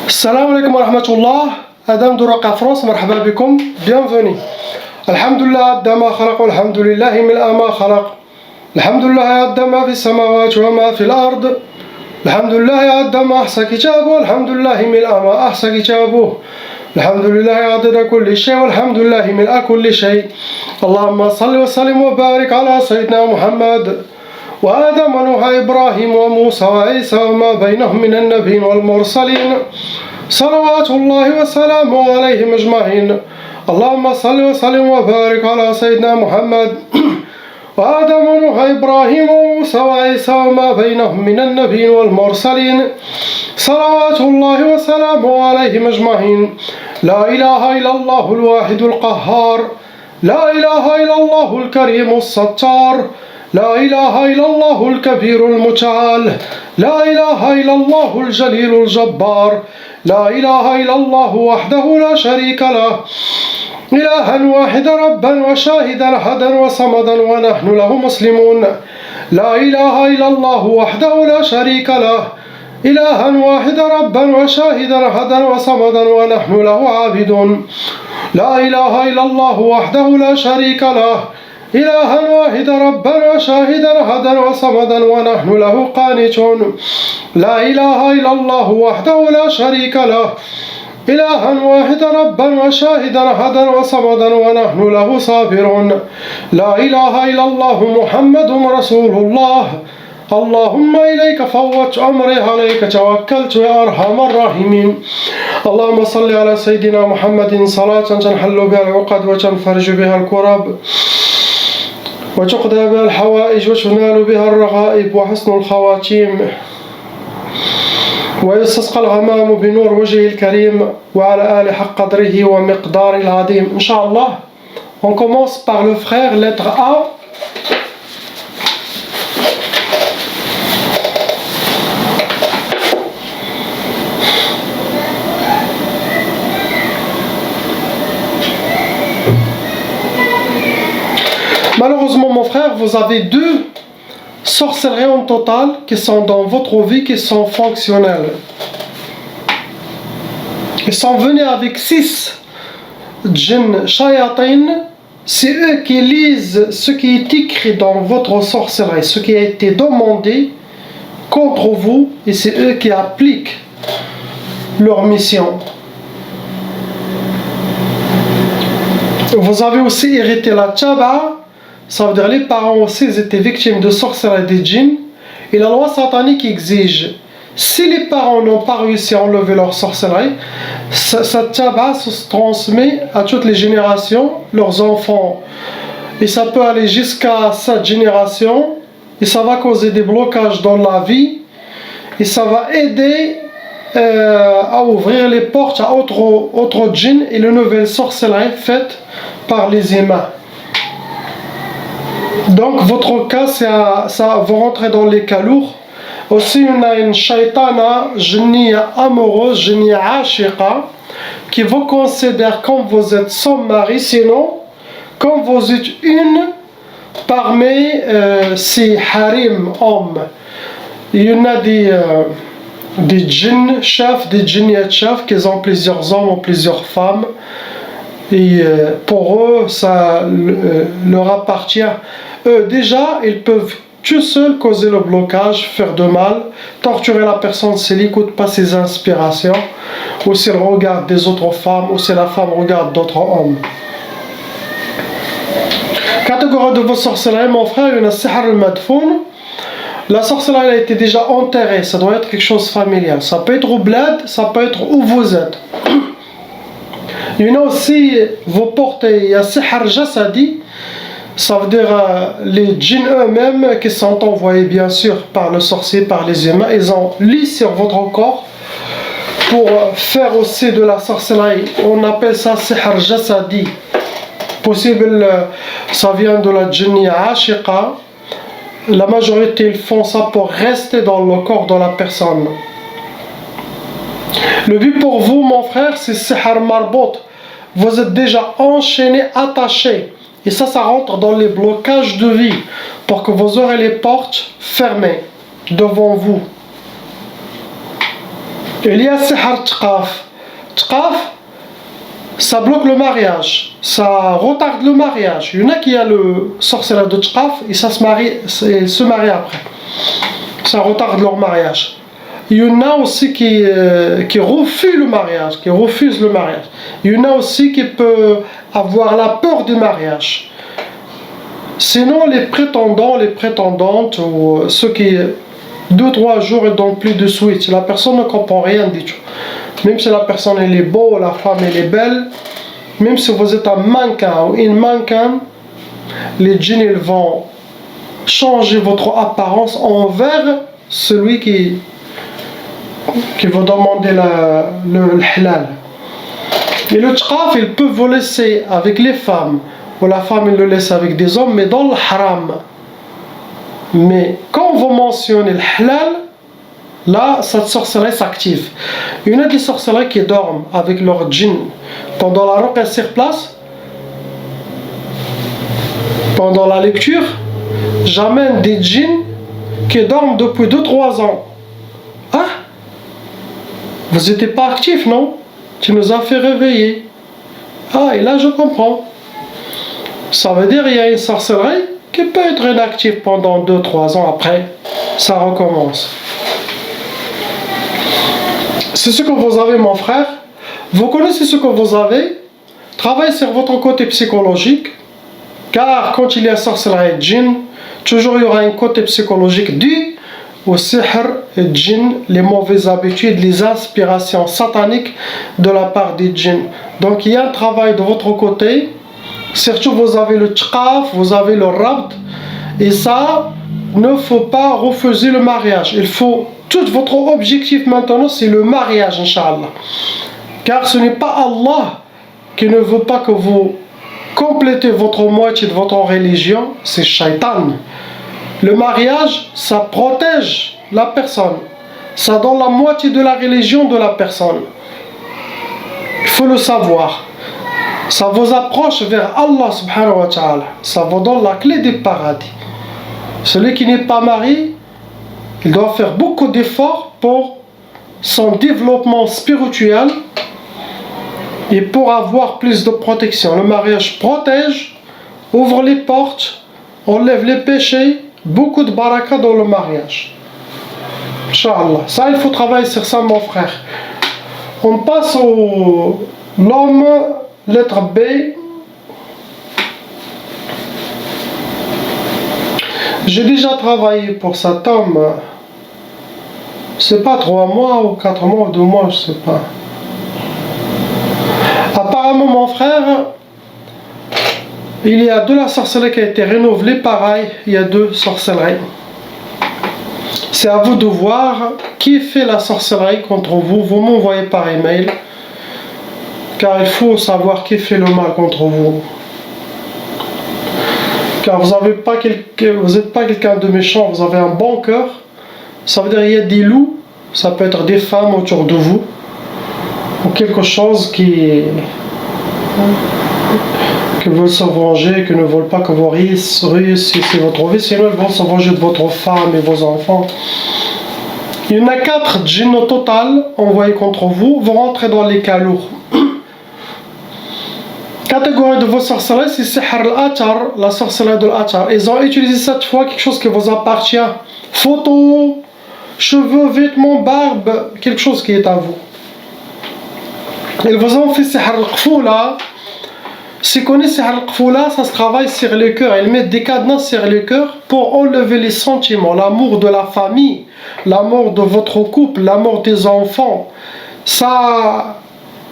Salam alaikum wa rahmatullah. Adam Douraka France, marhaba bikum, bienvenue. Alhamdulillah, Addama khalaq, alhamdulillahi mil'a ma khalaq. Alhamdulillah, Addama fi samawati wa ma fi al-ard. Alhamdulillah, Addama ahsa kitabu, alhamdulillahi mil'a ma ahsa kitabu. Alhamdulillahi adada kulli shay, alhamdulillahi mil'a kulli shay. Allahumma salli wa sallim wa barik ala sayyidina Muhammad. وآدم ونوح إبراهيم وموسى وعيسى وما بينهم من النبيين والمرسلين صلوات الله وسلامه عليهم أجمعين. اللهم صل وسلم وبارك على سيدنا محمد وآدم ونوح إبراهيم وموسى وعيسى وما بينهم من النبيين والمرسلين صلوات الله وسلامه عليهم أجمعين. لا إله إلا الله الواحد القهار، لا إله إلا الله الكريم الستار، لا إله إلا الله الكبير المتعال، لا إله إلا الله الجليل الجبار، لا إله إلا الله وحده لا شريك له، إلها واحدا ربا وشاهدا أحدا وصمدا ونحن له مسلمون. لا إله إلا الله وحده لا شريك له، إلها واحدا ربا وشاهدا أحدا وصمدا ونحن له عابدون. لا إله إلا الله وحده لا شريك له، إلها واحدا ربا وشاهدا أحدا وصمدا ونحن له قانتون. لا إله إلا الله وحده لا شريك له، إلها واحدا ربا وشاهدا أحدا وصمدا ونحن له صابرون. لا إله إلا الله محمد رسول الله. اللهم إليك فوت أمري، عليك توكلت يا أرحم الراحمين. اللهم صل على سيدنا محمد صلاة تنحل بها العقد وتنفرج بها الكرب وتقضى بها الحوائج وتنال بها الرغائب وحسن الخواتيم ويستسقى الغمام بنور وجهه الكريم وعلى آل حق قدره ومقداره العظيم. Inch'Allah, on commence par le frère, lettre A. Malheureusement, mon frère, vous avez deux sorcelleries en total qui sont dans votre vie, qui sont fonctionnelles. Ils sont venus avec 6 djinns shayatin. C'est eux qui lisent ce qui est écrit dans votre sorcellerie, ce qui a été demandé contre vous, et c'est eux qui appliquent leur mission. Vous avez aussi hérité la tchaba. Ça veut dire les parents aussi étaient victimes de sorcellerie des djinns. Et la loi satanique exige, si les parents n'ont pas réussi à enlever leur sorcellerie, cette tchaba se transmet à toutes les générations, leurs enfants. Et ça peut aller jusqu'à 7 générations. Et ça va causer des blocages dans la vie. Et ça va aider à ouvrir les portes à autres djinns et de nouvelles sorcelleries faites par les humains. Donc votre cas, ça va rentrer dans les cas lourds. Aussi, on a une shaitana, jinniya amoureuse, jinniya ashiqa, qui vous considère comme vous êtes son mari, sinon, comme vous êtes une parmi ces harim hommes. Il y en a des djinns chefs, des djinniyat chefs, qui ont plusieurs hommes ou plusieurs femmes. Et pour eux, ça leur appartient. Eux, déjà, ils peuvent tout seuls causer le blocage, faire de mal, torturer la personne s'il n'écoute pas ses inspirations, ou s'il regarde des autres femmes, ou si la femme regarde d'autres hommes. Catégorie de vos sorcelleries, mon frère, il y en a sihr al-madfoun. La sorcellerie a été déjà enterrée, ça doit être quelque chose de familial. Ça peut être au bled, ça peut être où vous êtes. Il y en a aussi, vous portez, il y a sihr jasadi. Ça veut dire les djinns eux-mêmes qui sont envoyés bien sûr par le sorcier, par les humains. Ils ont lis sur votre corps pour faire aussi de la sorcellerie. On appelle ça sihr jasadi. Possible, ça vient de la jinniya ashiqa. La majorité ils font ça pour rester dans le corps de la personne. Le but pour vous, mon frère, c'est sihr marbot. Vous êtes déjà enchaîné, attaché. Et ça rentre dans les blocages de vie pour que vous aurez les portes fermées devant vous. Il y a sihr tqaf. Tqaf, ça bloque le mariage, ça retarde le mariage. Il y en a qui a le sorcellerie de tqaf et ça se marie après. Ça retarde leur mariage. Il y en a aussi qui refusent le mariage, Il y en a aussi qui peuvent avoir la peur du mariage. Sinon, les prétendants, les prétendantes, ou ceux qui 2-3 jours et donc plus de suite, la personne ne comprend rien du tout. Même si la personne elle est beau, la femme elle est belle, même si vous êtes un mannequin ou une mannequin, les djinns ils vont changer votre apparence envers celui qui vous demande le halal. Et le tqaf, il peut vous laisser avec les femmes, ou la femme il le laisse avec des hommes, mais dans le haram. Mais quand vous mentionnez le halal, là, cette sorcellerie s'active. Il y en a des sorcelleries qui dorment avec leur djinn. Pendant la ruqya sur place, pendant la lecture, j'amène des djinns qui dorment depuis 2-3 ans. Ah, vous n'étiez pas actif, non? Tu nous as fait réveiller. Ah, et là je comprends. Ça veut dire qu'il y a une sorcellerie qui peut être inactive pendant 2-3 ans après. Ça recommence. C'est ce que vous avez, mon frère. Vous connaissez ce que vous avez. Travaillez sur votre côté psychologique. Car quand il y a sorcellerie et djinn, toujours il y aura un côté psychologique dû au sihr et djinn, les mauvaises habitudes, les inspirations sataniques de la part des djinns. Donc il y a un travail de votre côté. Surtout vous avez le tqaf, vous avez le rabd. Et ça, ne faut pas refuser le mariage. Il faut, tout votre objectif maintenant, c'est le mariage, Inch'Allah. Car ce n'est pas Allah qui ne veut pas que vous complétez votre moitié de votre religion, c'est Shaitan. Le mariage, ça protège la personne. Ça donne la moitié de la religion de la personne. Il faut le savoir. Ça vous approche vers Allah subhanahu wa ta'ala. Ça vous donne la clé du paradis. Celui qui n'est pas marié, il doit faire beaucoup d'efforts pour son développement spirituel et pour avoir plus de protection. Le mariage protège, ouvre les portes, enlève les péchés, beaucoup de baraka dans le mariage. Inch'Allah. Ça, il faut travailler sur ça, mon frère. On passe au l'homme, lettre B. J'ai déjà travaillé pour cet homme. C'est pas 3 mois ou 4 mois ou 2 mois, je sais pas. Apparemment, mon frère, il y a de la sorcellerie qui a été renouvelée, pareil, il y a 2 sorcelleries. C'est à vous de voir qui fait la sorcellerie contre vous. Vous m'envoyez par email, car il faut savoir qui fait le mal contre vous. Car vous n'êtes pas quelqu'un de méchant, vous avez un bon cœur. Ça veut dire qu'il y a des loups, ça peut être des femmes autour de vous, ou quelque chose qui veulent se venger, qui ne veulent pas que vous réussissiez votre vie, sinon ils vont se venger de votre femme et vos enfants. Il y en a 4 djinns au total envoyés contre vous, vous rentrez dans les cas lourds. Catégorie de vos sorcelleries, c'est sihr al-atar, la sorcellerie de l'atar. Ils ont utilisé cette fois quelque chose qui vous appartient. Photos, cheveux, vêtements, barbe, quelque chose qui est à vous. Ils vous ont fait sihr al-qfoula. Si vous connaissez sihr al-qfoula, ça se travaille sur le cœur. Ils mettent des cadenas sur le cœur pour enlever les sentiments, l'amour de la famille, l'amour de votre couple, l'amour des enfants. Ça...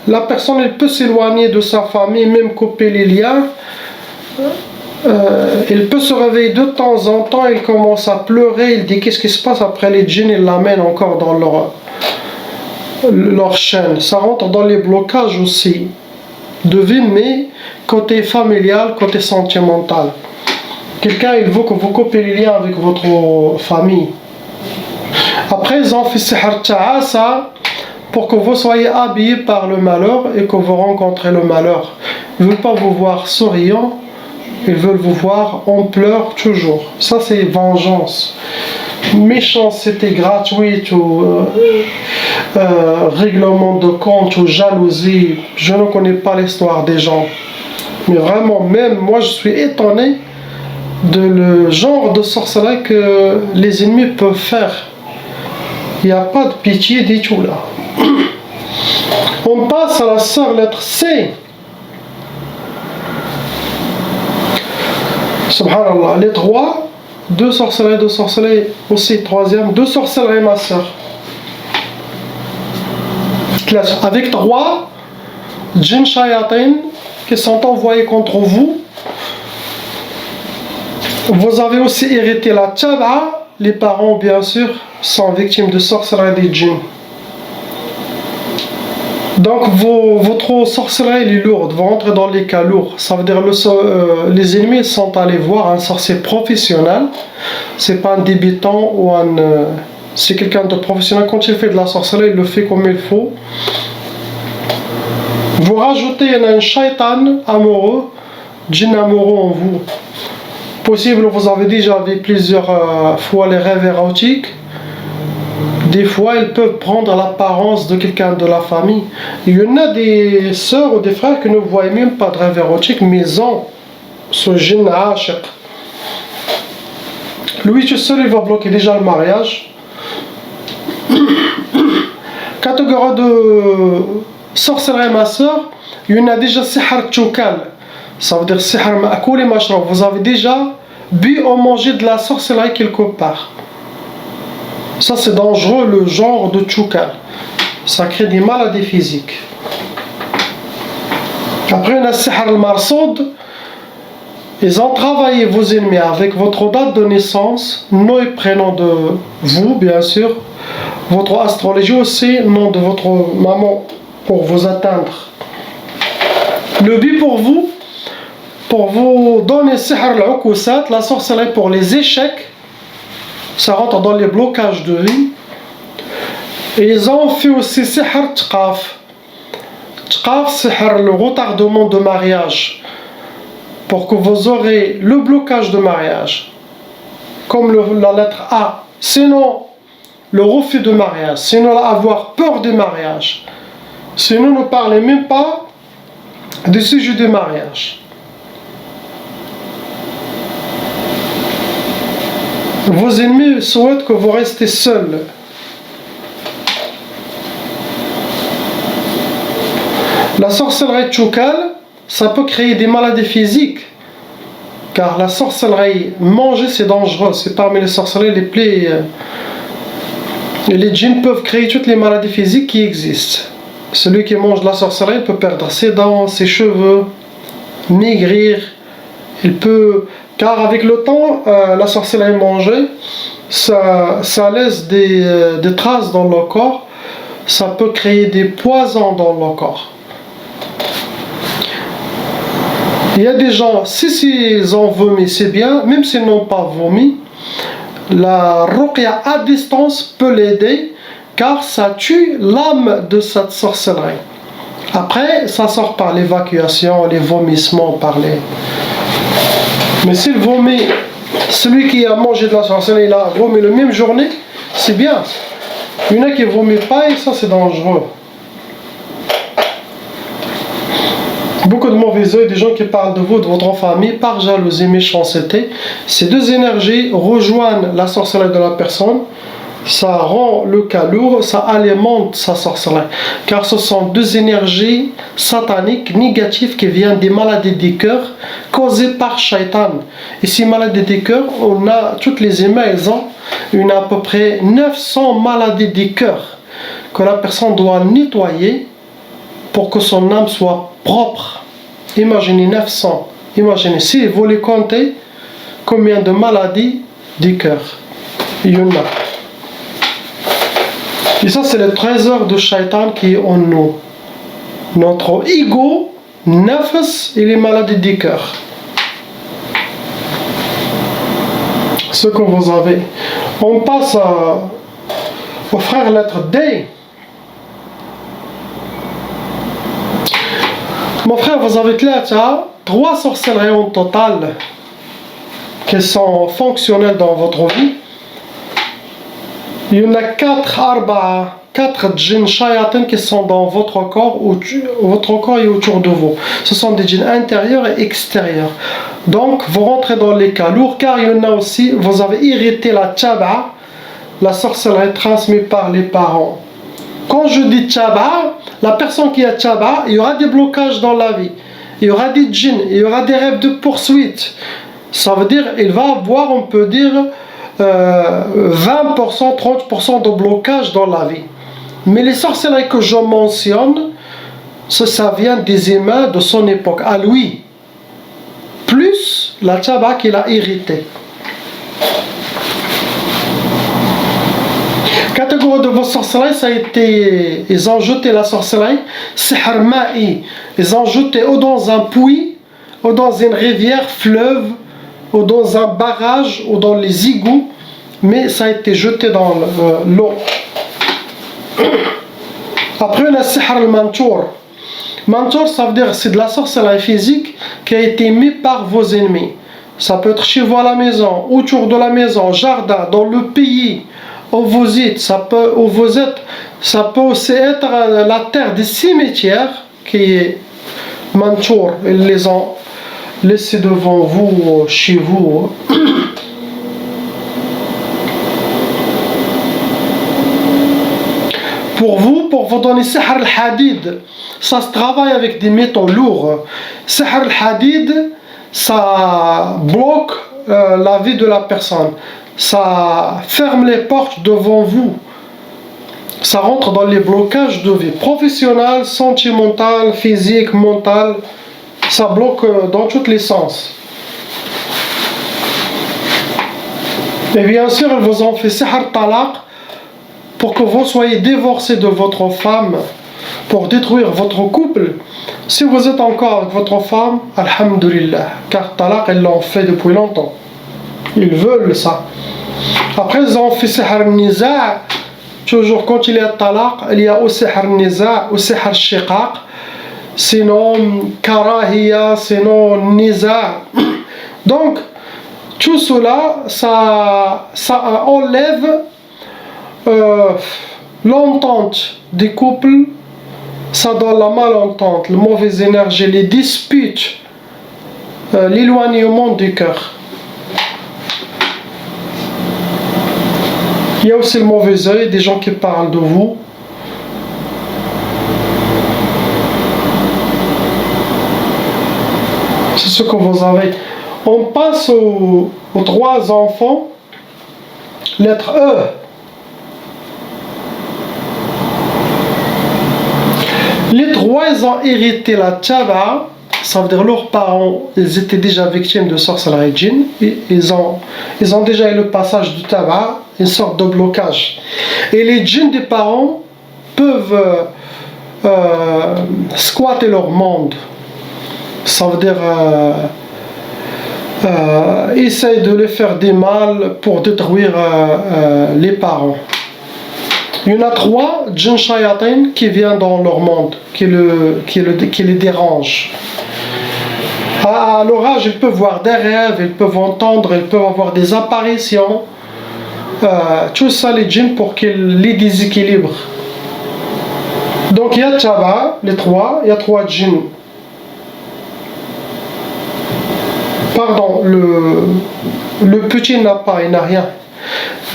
La personne elle peut s'éloigner de sa famille, même couper les liens. Elle peut se réveiller de temps en temps, elle commence à pleurer, il dit qu'est-ce qui se passe. Après les djinns, ils l'amènent encore dans leur chaîne. Ça rentre dans les blocages aussi. Devine, mais côté familial, côté sentimental. Quelqu'un il veut que vous coupez les liens avec votre famille. Après ils ont fait sihr ta'asa, pour que vous soyez habillés par le malheur et que vous rencontrez le malheur. Ils ne veulent pas vous voir souriant, ils veulent vous voir en pleurs toujours. Ça c'est vengeance. méchanceté gratuite ou règlement de compte ou jalousie. Je ne connais pas l'histoire des gens. Mais vraiment, même moi, je suis étonné de le genre de sorcellerie que les ennemis peuvent faire. Il n'y a pas de pitié du tout là. On passe à la sœur lettre C. Subhanallah, les trois, deux sorcelleries aussi, troisième, deux sorcelleries ma sœur. Avec trois djinn shayatin qui sont envoyés contre vous. Vous avez aussi hérité la tchab'a. Les parents, bien sûr, sont victimes de sorcellerie des djinns. Donc votre sorcellerie est lourde, vous rentrez dans les cas lourds. Ça veut dire les ennemis sont allés voir un sorcier professionnel. C'est pas un débutant ou c'est quelqu'un de professionnel. Quand il fait de la sorcellerie, il le fait comme il faut. Vous rajoutez un shaitan amoureux, djinn amoureux en vous. Possible, vous avez déjà vu plusieurs fois les rêves érotiques. Des fois, ils peuvent prendre l'apparence de quelqu'un de la famille. Il y en a des sœurs ou des frères qui ne voient même pas de rêve érotique, mais ils ont ce djinn ashiq. Lui tout seul, il va bloquer déjà le mariage. Catégorie de sorcellerie, ma sœur, il y en a déjà sihr tchoukal. Ça veut dire sihr ma'koul et mashrab. Vous avez déjà bu ou mangé de la sorcellerie quelque part. Ça c'est dangereux, le genre de tchoukal. Ça crée des maladies physiques. Après on a sihr al-marsoud. Ils ont travaillé vos ennemis avec votre date de naissance, nom et prénom de vous bien sûr, votre astrologie aussi, nom de votre maman pour vous atteindre. Le but pour vous donner sihr al-ukusat, la sorcellerie pour les échecs. Ça rentre dans les blocages de vie. Et ils ont fait aussi sihr tqaf. Tqaf, sihr le retardement de mariage. Pour que vous aurez le blocage de mariage. Comme la lettre A. Sinon, le refus de mariage. Sinon, avoir peur du mariage. Sinon, ne parlez même pas du sujet du mariage. Vos ennemis souhaitent que vous restez seul. La sorcellerie tchoukal, ça peut créer des maladies physiques. Car la sorcellerie, manger c'est dangereux. C'est parmi les sorcelleries les plus... les djinns peuvent créer toutes les maladies physiques qui existent. Celui qui mange de la sorcellerie peut perdre ses dents, ses cheveux, maigrir. Il peut... Car avec le temps, la sorcellerie mangée, ça laisse des traces dans le corps. Ça peut créer des poisons dans le corps. Il y a des gens, si ils ont vomi, c'est bien. Même s'ils n'ont pas vomi, la ruqya à distance peut l'aider. Car ça tue l'âme de cette sorcellerie. Après, ça sort par l'évacuation, les vomissements, par les... Mais s'il vomit, celui qui a mangé de la sorcellerie, il a vomi la même journée, c'est bien. Il y en a qui ne vomit pas et ça c'est dangereux. Beaucoup de mauvais œil, des gens qui parlent de vous, de votre famille, par jalousie, méchanceté. Ces deux énergies rejoignent la sorcellerie de la personne. Ça rend le cas lourd, ça alimente sa sorcellerie. Car ce sont deux énergies sataniques, négatives, qui viennent des maladies du cœur causées par Shaitan. Et ces maladies du cœur, on a, toutes les humains, elles ont à peu près 900 maladies du cœur que la personne doit nettoyer pour que son âme soit propre. Imaginez 900. Imaginez, si vous les comptez, combien de maladies du cœur il y en a. Et ça, c'est le trésor de Shaitan qui est en nous. Notre ego, nafs et les maladies du cœur. Ce que vous avez. On passe au frère lettre D. Mon frère, vous avez trois sorcelleries en total qui sont fonctionnelles dans votre vie. Il y en a 4 djinns shayatin qui sont dans votre corps et autour de vous. Ce sont des djinns intérieurs et extérieurs. Donc, vous rentrez dans les cas lourds, car il y en a aussi, vous avez hérité la tchaba, la sorcellerie transmise par les parents. Quand je dis tchaba, la personne qui a tchaba, il y aura des blocages dans la vie. Il y aura des djinns, il y aura des rêves de poursuite. Ça veut dire, il va avoir, on peut dire, 20%, 30% de blocage dans la vie. Mais les sorcelleries que je mentionne, ça vient des humains de son époque, à lui. Plus la tchaba qu'il a hérité. Catégorie de vos sorcelleries, ça a été, ils ont jeté la sorcellerie, sihr ma'i. Ils ont jeté ou dans un puits, ou dans une rivière, fleuve, ou dans un barrage, ou dans les égouts, mais ça a été jeté dans l'eau. Après, on a sihr al-mantour. Mantour, ça veut dire c'est de la sorcellerie physique qui a été mise par vos ennemis. Ça peut être chez vous à la maison, autour de la maison, jardin, dans le pays où vous êtes. Ça peut aussi être la terre des cimetières qui est Mantour. Ils les ont laissés devant vous, chez vous. Pour vous donner sihr al-hadid, ça se travaille avec des métaux lourds. Sihr al-hadid, ça bloque la vie de la personne. Ça ferme les portes devant vous. Ça rentre dans les blocages de vie professionnelle, sentimentale, physique, mentale. Ça bloque dans tous les sens. Et bien sûr, ils vous ont fait sihr talaq pour que vous soyez divorcé de votre femme, pour détruire votre couple. Si vous êtes encore avec votre femme, alhamdulillah, car talaq, ils l'ont fait depuis longtemps. Ils veulent ça. Après, ils ont fait sihr niza'. Toujours quand il y a talaq, il y a aussi sihr niza' ou sihr shiqaq. Sinon, karahiya, sinon niza'. Donc, tout cela, ça enlève l'entente des couples, ça donne la malentente, la mauvaise énergie, les disputes, l'éloignement du cœur. Il y a aussi le mauvais œil, des gens qui parlent de vous. C'est ce que vous avez. On passe aux 3 enfants. Lettre E. Les 3, ils ont hérité la tchaba. Ça veut dire leurs parents, ils étaient déjà victimes de sorcellerie djinn. Ils ont déjà eu le passage du tabac, une sorte de blocage. Et les djinns des parents peuvent squatter leur monde. Ça veut dire essayer de les faire du mal pour détruire les parents. Il y en a 3 djinns shayatin qui viennent dans leur monde, qui les dérangent. À l'orage, ils peuvent voir des rêves, ils peuvent entendre, ils peuvent avoir des apparitions. Tout ça, les djinns, pour qu'ils les déséquilibrent. Donc il y a tchaba, les 3, il y a 3 djinns. Pardon, le petit il n'a rien.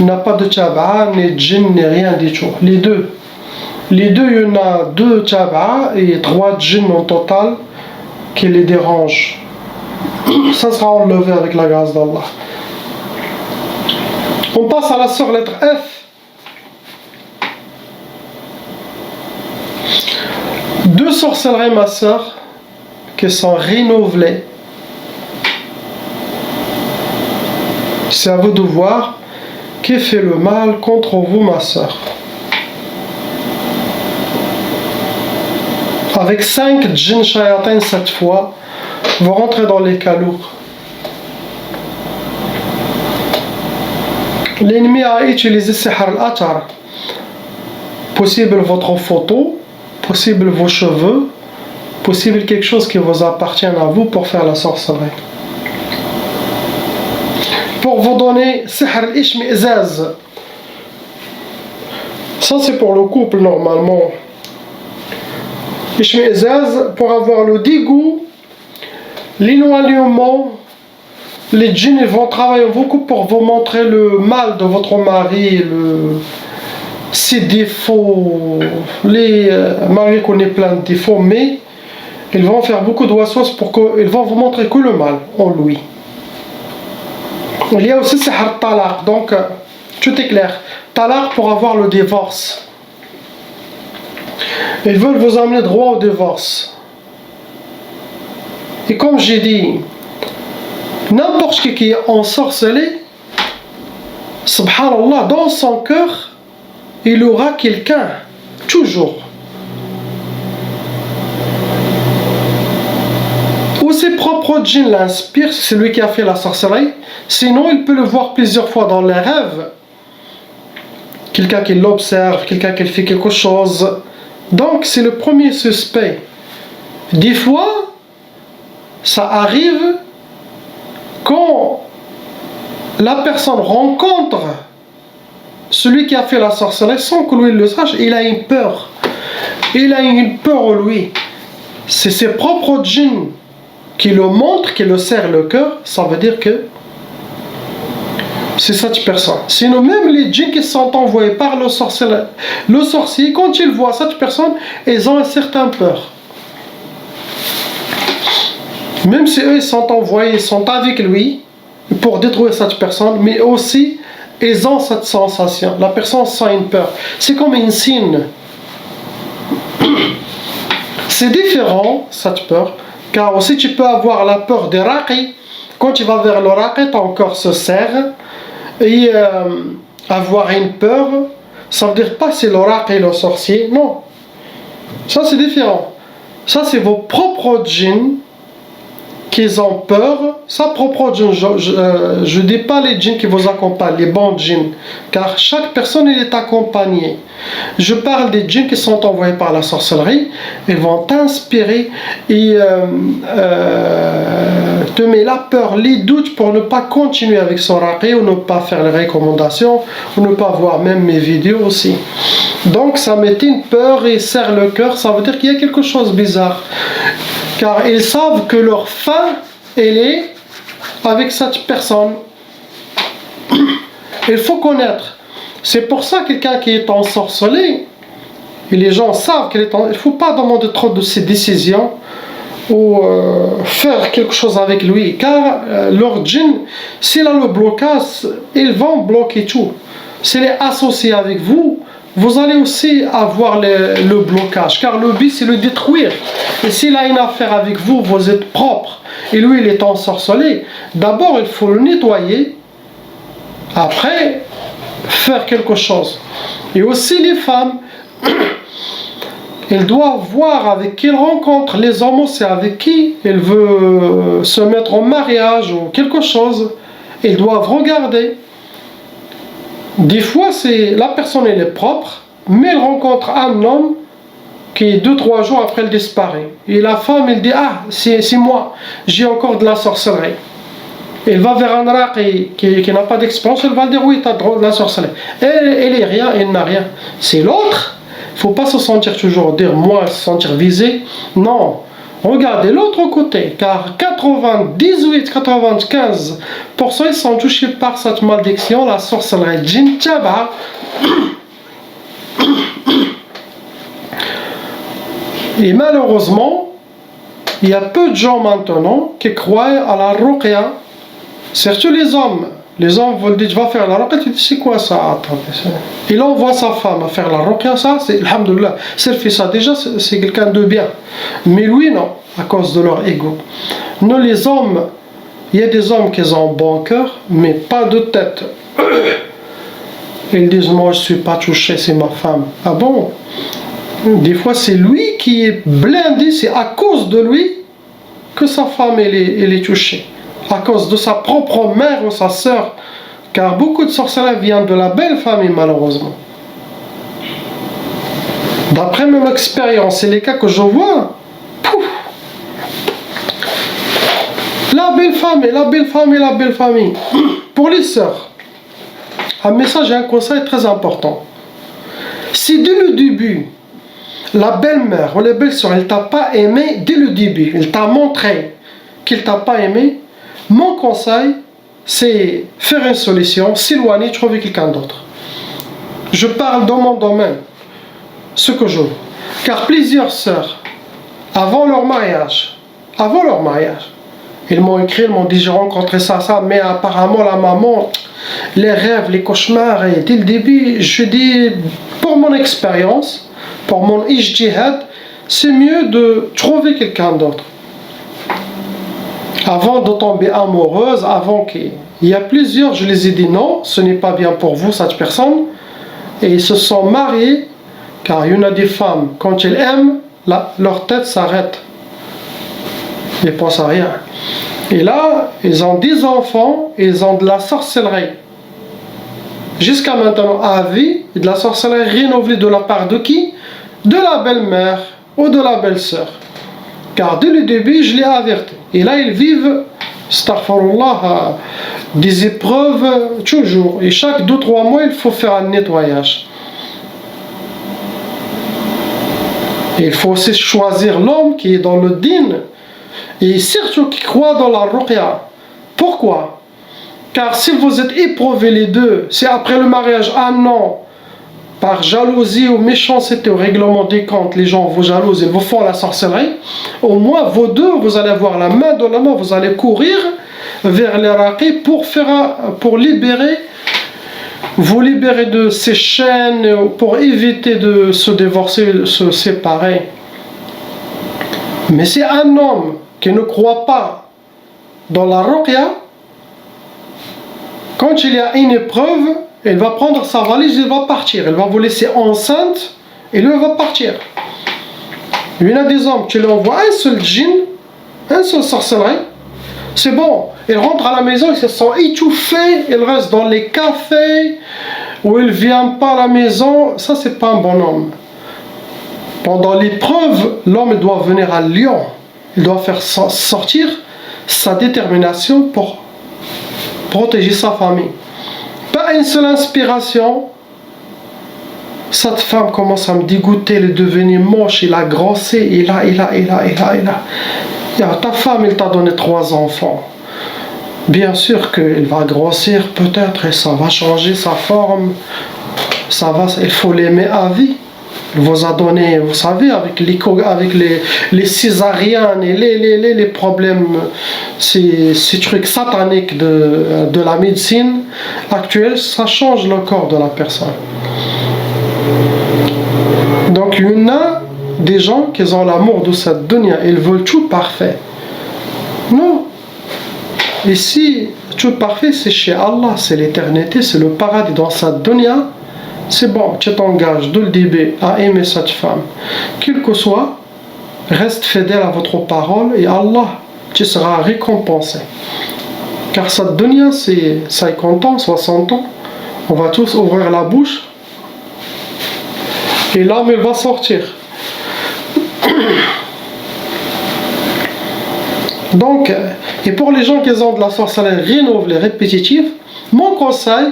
Il n'a pas de tchaba, ni djinn, ni rien du tout. Les deux, il y en a 2 tchaba et 3 djinns en total qui les dérangent. Ça sera enlevé avec la grâce d'Allah. On passe à la sœur lettre F. 2 sorcelleries, ma sœur, qui sont renouvelées. C'est à vous de voir qui fait le mal contre vous, ma sœur. Avec 5 djinns shayatin cette fois, vous rentrez dans les cas lourds. L'ennemi a utilisé sihr al-atar. Possible votre photo, possible vos cheveux, possible quelque chose qui vous appartient à vous pour faire la sorcellerie. Pour vous donner sihr al-ishmi'zaz. Ça c'est pour le couple normalement. Ishmi'zaz, pour avoir le dégoût, l'éloignement, les djinns ils vont travailler beaucoup pour vous montrer le mal de votre mari, ses défauts. Les maris connaissent plein de défauts, mais ils vont faire beaucoup de waswas pour qu'ils vont vous montrer que le mal en lui. Il y a aussi sihr talaq, donc tout est clair. Talaq pour avoir le divorce. Ils veulent vous amener droit au divorce. Et comme j'ai dit, n'importe qui est ensorcelé, subhanallah, dans son cœur, il aura quelqu'un, toujours. Ou ses propres djinns l'inspirent, c'est lui qui a fait la sorcellerie. Sinon, il peut le voir plusieurs fois dans les rêves. Quelqu'un qui l'observe, quelqu'un qui fait quelque chose. Donc, c'est le premier suspect. Des fois, ça arrive quand la personne rencontre celui qui a fait la sorcellerie sans que lui le sache, il a une peur. Il a une peur en lui. C'est ses propres djinns qui le montrent, qui le serrent le cœur. Ça veut dire que c'est cette personne. Sinon, même les djinns qui sont envoyés par le sorcier, quand ils voient cette personne, ils ont une certaine peur. Même si eux ils sont envoyés, ils sont avec lui pour détruire cette personne, mais aussi ils ont cette sensation. La personne sent une peur. C'est comme un signe. C'est différent, cette peur, car aussi tu peux avoir la peur des raqis. Quand tu vas vers le raqi, ton corps se serre. Et avoir une peur, ça ne veut dire pas c'est le raqi, le sorcier. Non. Ça c'est différent. Ça c'est vos propres djinns qui ont peur, sa propre djinn. Je ne dis pas les djinns qui vous accompagnent, les bons djinns, car chaque personne elle est accompagnée. Je parle des djinns qui sont envoyés par la sorcellerie. Ils vont t'inspirer et te mettre la peur, les doutes pour ne pas continuer avec son raqi, ou ne pas faire les recommandations, ou ne pas voir même mes vidéos aussi. Donc ça met une peur et serre le cœur, ça veut dire qu'il y a quelque chose de bizarre. Car ils savent que leur fin, elle est avec cette personne. Il faut connaître. C'est pour ça que quelqu'un qui est ensorcelé, et les gens savent qu'il est il ne faut pas demander trop de ses décisions ou faire quelque chose avec lui. Car leur djinn, s'il a le blocage, ils vont bloquer tout. S'il est associé avec vous, vous allez aussi avoir le blocage, car le but c'est le détruire. Et s'il a une affaire avec vous, vous êtes propre, et lui il est ensorcelé, d'abord il faut le nettoyer, après faire quelque chose. Et aussi les femmes, elles doivent voir avec qui elles rencontrent. Les hommes c'est avec qui elles veulent se mettre en mariage ou quelque chose, ils doivent regarder. Des fois, la personne elle est propre, mais elle rencontre un homme qui 2-3 jours après elle disparaît. Et la femme elle dit ah c'est moi, j'ai encore de la sorcellerie. Elle va vers un raqi qui n'a pas d'expérience, elle va dire oui tu as de la sorcellerie. Elle est rien, elle n'a rien. C'est l'autre. Il ne faut pas se sentir toujours dire moi se sentir visé. Non. Regardez l'autre côté, car 98-95% ils sont touchés par cette malédiction, la sorcellerie djinn taba. Et malheureusement, il y a peu de gens maintenant qui croient à la ruqya, surtout les hommes. Les hommes veulent dire, je vais faire la ruqya, tu dis, c'est quoi ça? Il envoie sa femme à faire la ruqya, ça, c'est, alhamdoulilah, si elle fait ça déjà, c'est quelqu'un de bien. Mais lui, non, à cause de leur ego. Nous, les hommes, il y a des hommes qui ont un bon cœur, mais pas de tête. Ils disent, moi, je ne suis pas touché, c'est ma femme. Ah bon? Des fois, c'est lui qui est blindé, c'est à cause de lui que sa femme, elle est touchée. À cause de sa propre mère ou sa sœur, car beaucoup de sorcellerie viennent de la belle famille malheureusement. D'après mon expérience et les cas que je vois, pouf, la belle famille, la belle famille, la belle famille. Pour les sœurs, un message et un conseil très important. Si dès le début, la belle-mère ou la belle-sœur, elle t'a pas aimé dès le début, elle t'a montré qu'il t'a pas aimé, mon conseil, c'est faire une solution, s'éloigner, trouver quelqu'un d'autre. Je parle dans mon domaine, ce que je veux. Car plusieurs sœurs, avant leur mariage, ils m'ont écrit, ils m'ont dit j'ai rencontré ça, mais apparemment la maman, les rêves, les cauchemars, et dès le début, je dis, pour mon expérience, pour mon ijtihad, c'est mieux de trouver quelqu'un d'autre. Avant de tomber amoureuse, avant qu'il y a plusieurs, je les ai dit non, ce n'est pas bien pour vous, cette personne, et ils se sont mariés, car il y en a des femmes, quand elles aiment, leur tête s'arrête. Ils ne pensent à rien. Et là, ils ont 10 enfants, ils ont de la sorcellerie. Jusqu'à maintenant, à vie, de la sorcellerie renouvelée de la part de qui? De la belle-mère ou de la belle-sœur. Car dès le début, je l'ai averti. Et là, ils vivent, astaghfirullah, des épreuves toujours. Et chaque 2-3 mois, il faut faire un nettoyage. Et il faut aussi choisir l'homme qui est dans le din et surtout qui croit dans la ruqya. Pourquoi? Car si vous êtes éprouvés les deux, si après le mariage, un an, par jalousie ou méchanceté au règlement des comptes, les gens vous jalousent et vous font la sorcellerie, au moins vous deux, vous allez avoir la main dans la main, vous allez courir vers les raqis pour libérer, vous libérer de ces chaînes, pour éviter de se divorcer, de se séparer. Mais si un homme qui ne croit pas dans la ruqya, quand il y a une épreuve, il va prendre sa valise, il va partir. Il va vous laisser enceinte et lui, il va partir. Il y en a des hommes qui lui envoient un seul djinn, un seul sorcellerie. C'est bon. Il rentre à la maison, il se sent étouffé, il reste dans les cafés, ou il ne vient pas à la maison. Ça, c'est pas un bon homme. Pendant l'épreuve, l'homme doit venir à Lyon. Il doit faire sortir sa détermination pour protéger sa famille. Pas une seule inspiration. Cette femme commence à me dégoûter, elle est devenue moche, il a grossé, et là. Ta femme, elle t'a donné 3 enfants. Bien sûr qu'il va grossir peut-être et ça va changer sa forme. Il faut l'aimer à vie. Il vous a donné, vous savez, avec les césariennes et les problèmes, ces trucs sataniques de la médecine actuelle, ça change le corps de la personne. Donc il y en a des gens qui ont l'amour de cette dunya, ils veulent tout parfait. Non. Ici, tout parfait, c'est chez Allah, c'est l'éternité, c'est le paradis. Dans cette dunya, c'est bon, tu t'engages dès le début à aimer cette femme. Quel que soit, reste fidèle à votre parole et Allah, tu seras récompensé. Car cette dunya, c'est 50 ans, 60 ans. On va tous ouvrir la bouche et l'âme, elle va sortir. Donc, et pour les gens qui ont de la sorcellerie renouvelée, répétitive, mon conseil,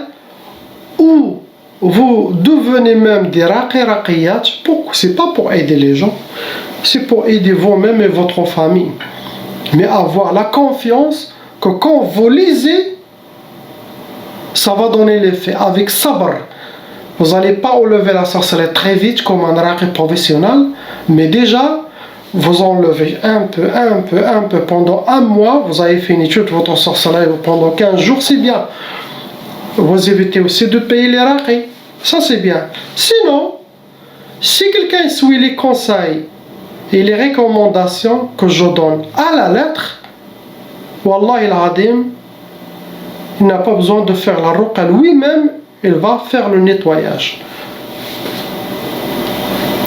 ou vous devenez même des raqiyat, c'est pas pour aider les gens, c'est pour aider vous-même et votre famille. Mais avoir la confiance que quand vous lisez, ça va donner l'effet. Avec sabr, vous n'allez pas enlever la sorcellerie très vite comme un raqi professionnel, mais déjà, vous enlevez un peu, pendant un mois, vous avez fini toute votre sorcellerie pendant 15 jours, c'est bien. Vous évitez aussi de payer les raqis, ça c'est bien. Sinon, si quelqu'un suit les conseils et les recommandations que je donne à la lettre, Wallah al-Adim, il n'a pas besoin de faire la ruqa lui-même, il va faire le nettoyage.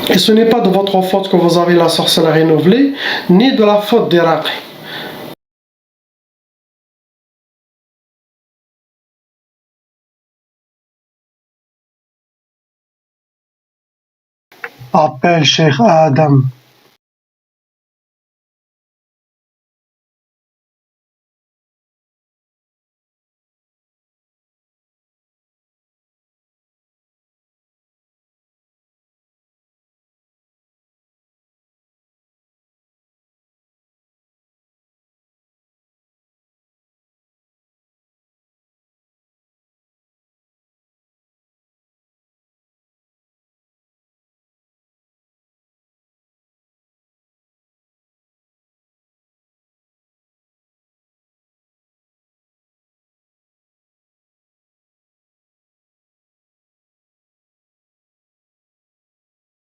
Et ce n'est pas de votre faute que vous avez la sorcellerie renouvelée, ni de la faute des raqis. Appelle Cheikh Adam.